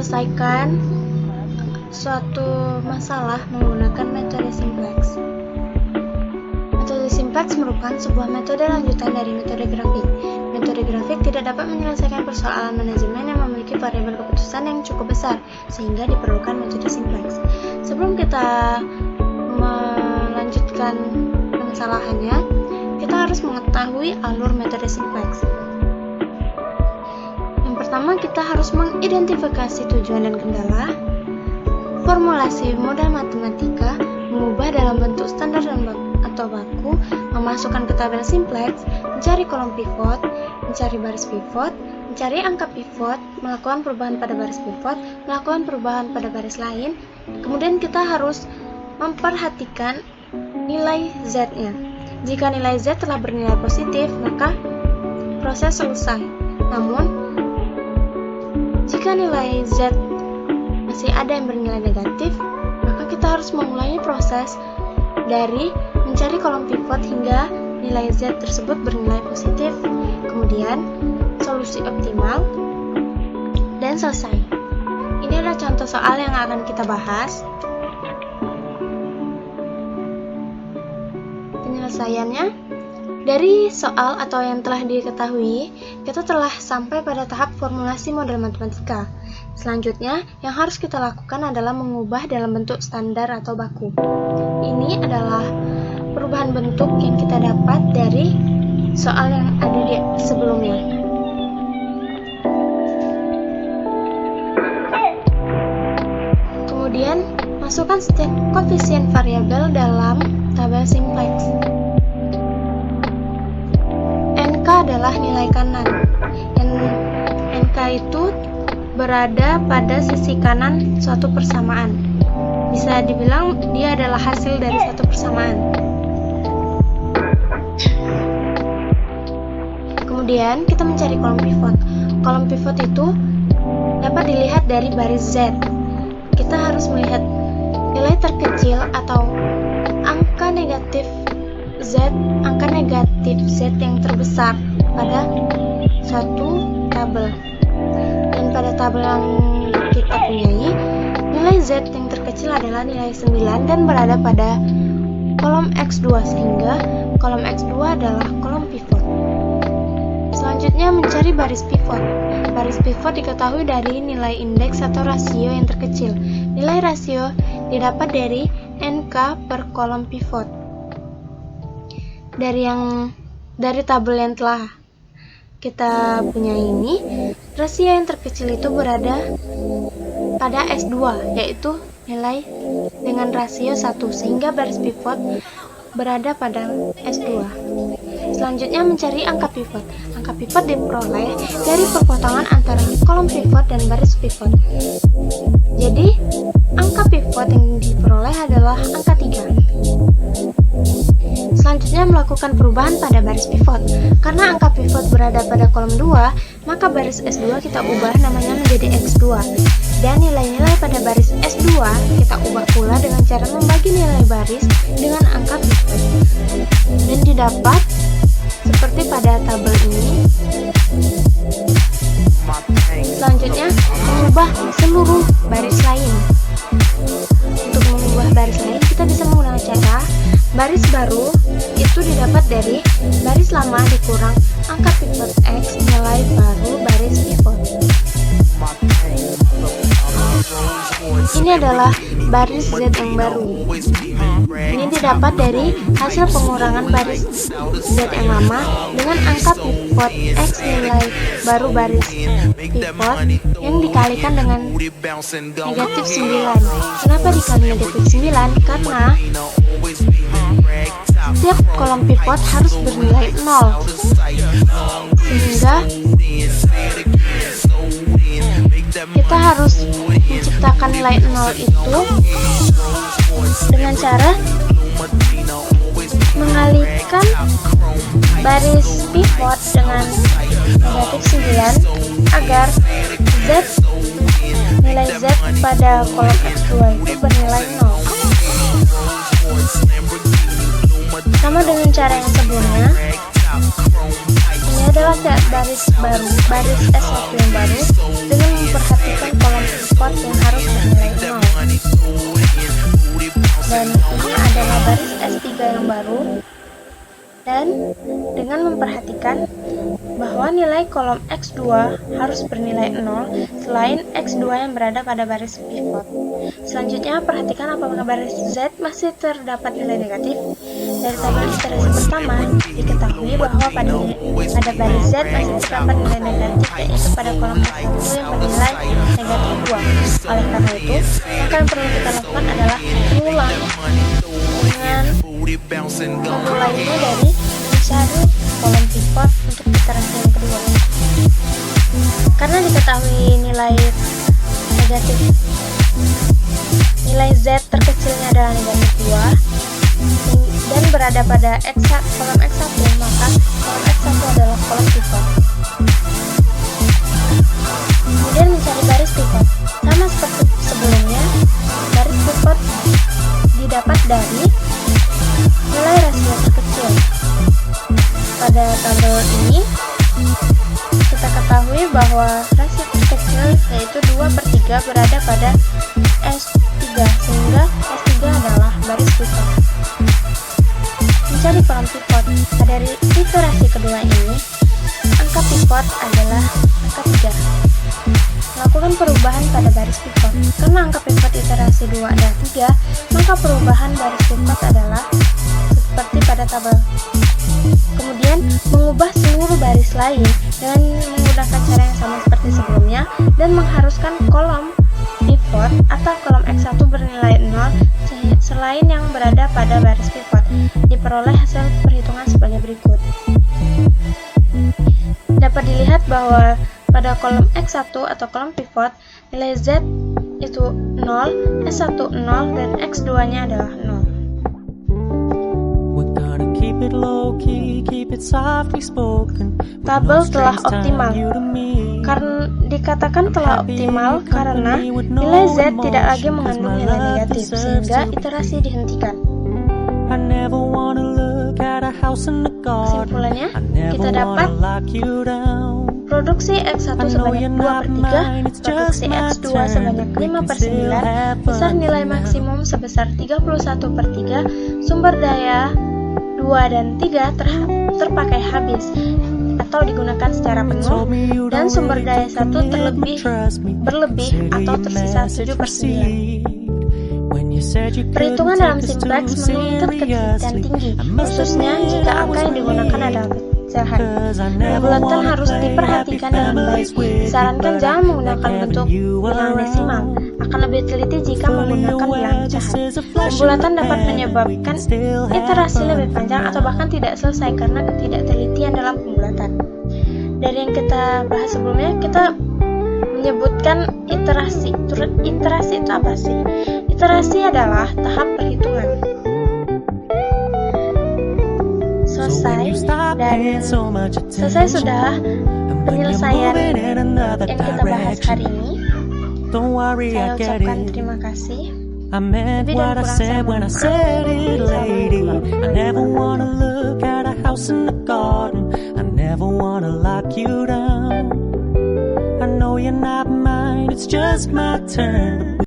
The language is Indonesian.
menyelesaikan suatu masalah menggunakan metode simplex. Metode simplex merupakan sebuah metode lanjutan dari metode grafik. Metode grafik tidak dapat menyelesaikan persoalan manajemen yang memiliki variabel keputusan yang cukup besar, sehingga diperlukan metode simplex. Sebelum kita melanjutkan permasalahannya, kita harus mengetahui alur metode simplex. Yang pertama, kita harus mengidentifikasi tujuan dan kendala, formulasi model matematika, mengubah dalam bentuk standar dan atau baku, memasukkan ke tabel simplex, mencari kolom pivot, mencari baris pivot, mencari angka pivot, melakukan perubahan pada baris pivot, melakukan perubahan pada baris lain. Kemudian kita harus memperhatikan nilai Z-nya. Jika nilai Z telah bernilai positif, maka proses selesai. Namun, jika nilai Z masih ada yang bernilai negatif, maka kita harus memulai proses dari mencari kolom pivot hingga nilai Z tersebut bernilai positif, kemudian solusi optimal, dan selesai. Ini adalah contoh soal yang akan kita bahas. Penyelesaiannya, dari soal atau yang telah diketahui, kita telah sampai pada tahap formulasi model matematika. Selanjutnya, yang harus kita lakukan adalah mengubah dalam bentuk standar atau baku. Ini adalah perubahan bentuk yang kita dapat dari soal yang ada di sebelumnya. Kemudian, masukkan setiap koefisien variabel dalam tabel simplex. NK adalah nilai kanan. NK itu berada pada sisi kanan suatu persamaan. Bisa dibilang dia adalah hasil dari satu persamaan. Kemudian kita mencari kolom pivot. Kolom pivot itu dapat dilihat dari baris Z. Kita harus melihat nilai terkecil atau angka negatif Z yang terbesar pada suatu tabel. Dan pada tabel yang kita punyai, nilai Z yang terkecil adalah nilai 9 dan berada pada kolom X2, sehingga kolom X2 adalah kolom pivot. Selanjutnya mencari baris pivot. Baris pivot diketahui dari nilai indeks atau rasio yang terkecil. Nilai rasio didapat dari NK per kolom pivot. Dari tabel yang telah kita punya ini, rasio yang terkecil itu berada pada S2, yaitu nilai dengan rasio 1, sehingga baris pivot berada pada S2. Selanjutnya mencari angka pivot. Angka pivot diperoleh dari perpotongan antara kolom pivot dan baris pivot. Jadi, angka pivot yang diperoleh adalah angka 3. Selanjutnya melakukan perubahan pada baris pivot. Karena angka pivot berada pada kolom 2, maka baris S2 kita ubah namanya menjadi X2. Dan nilai-nilai pada baris S2 kita ubah pula dengan cara membagi nilai baris dengan angka pivot. Dan didapat seperti pada tabel ini. Selanjutnya, mengubah seluruh baris lain. Untuk mengubah baris lain, kita bisa menggunakan cara baris baru itu didapat dari baris lama dikurang angka pivot X nilai baru baris pivot. Ini adalah baris Z yang baru. Ini didapat dari hasil pengurangan baris Z yang lama dengan angka pivot X nilai baru baris pivot yang dikalikan dengan negatif 9. Kenapa dikali negatif 9? Karena setiap kolom pivot harus bernilai 0, sehingga kita harus menciptakan nilai 0 itu dengan cara mengalihkan baris pivot dengan negatif 9 agar nilai Z pada kolom X2 itu bernilai 0. Sama dengan cara yang sebelumnya, ini adalah baris S1 yang baru dengan memperhatikan kolom pivot yang harus bernilai 0. Dan ini adalah baris S3 yang baru. Dan dengan memperhatikan bahwa nilai kolom X2 harus bernilai 0 selain X2 yang berada pada baris pivot. Selanjutnya, perhatikan apakah baris Z masih terdapat nilai negatif. Dari tabel iterasi pertama, diketahui bahwa pada baris Z masih terdapat nilai negatif, yaitu pada kolom X1 yang bernilai negatif 2. Oleh karena itu, maka yang perlu kita lakukan adalah mengulang dengan memulainya dari mencari kolom pivot untuk iterasi yang kedua. Karena diketahui nilai negatif, nilai Z terkecilnya adalah negatif 2 dan berada pada kolom X1, maka kolom X1 adalah kolom pivot. Kemudian mencari baris pivot. Sama seperti sebelumnya, baris pivot didapat dari nilai rasio terkecil. Pada tabel ini, kita ketahui bahwa rasio terkecil yaitu 2/3 berada pada S3, sehingga S3 adalah baris pivot. Mencari kolom pivot. Pada iterasi kedua ini, angka pivot adalah angka 3. Lakukan perubahan pada baris pivot. Karena angka pivot iterasi 2 adalah 3, maka perubahan baris pivot adalah seperti pada tabel. Kemudian, mengubah seluruh baris lain dengan menggunakan cara yang sama seperti sebelumnya dan mengharuskan kolom pivot atau kolom X1 bernilai 0 selain yang berada pada baris pivot. Diperoleh hasil perhitungan sebagai berikut. Dapat dilihat bahwa pada kolom X1 atau kolom pivot, nilai Z itu 0, S1 0, dan X2-nya adalah 0. Tabel telah optimal. Karena dikatakan telah optimal karena nilai Z tidak lagi mengandung nilai negatif, sehingga iterasi dihentikan. Kesimpulannya, kita dapat produksi X1 sebanyak 2/3, produksi X2 sebanyak 5/9, besar nilai maksimum sebesar 31/3, sumber daya 2 dan 3 terpakai habis atau digunakan secara penuh, dan sumber daya 1 berlebih atau tersisa 7/9. Perhitungan dalam sintaks menuntut ketelitian tinggi, khususnya jika angka yang digunakan adalah pecahan. Bulatan harus diperhatikan dengan baik. Disarankan jangan menggunakan bentuk bilangan desimal, akan lebih teliti jika menggunakan bilangan pecahan. Pembulatan dapat menyebabkan iterasi lebih panjang atau bahkan tidak selesai karena ketidaktelitian dalam pembulatan. Dari yang kita bahas sebelumnya, kita menyebutkan iterasi. Iterasi itu apa sih? Iterasi adalah tahap perhitungan. Selesai sudah penyelesaian yang kita bahas hari ini. Saya ucapkan terima kasih. Lebih dan kurang saya mohon maaf. I know you're not mine, it's just my turn.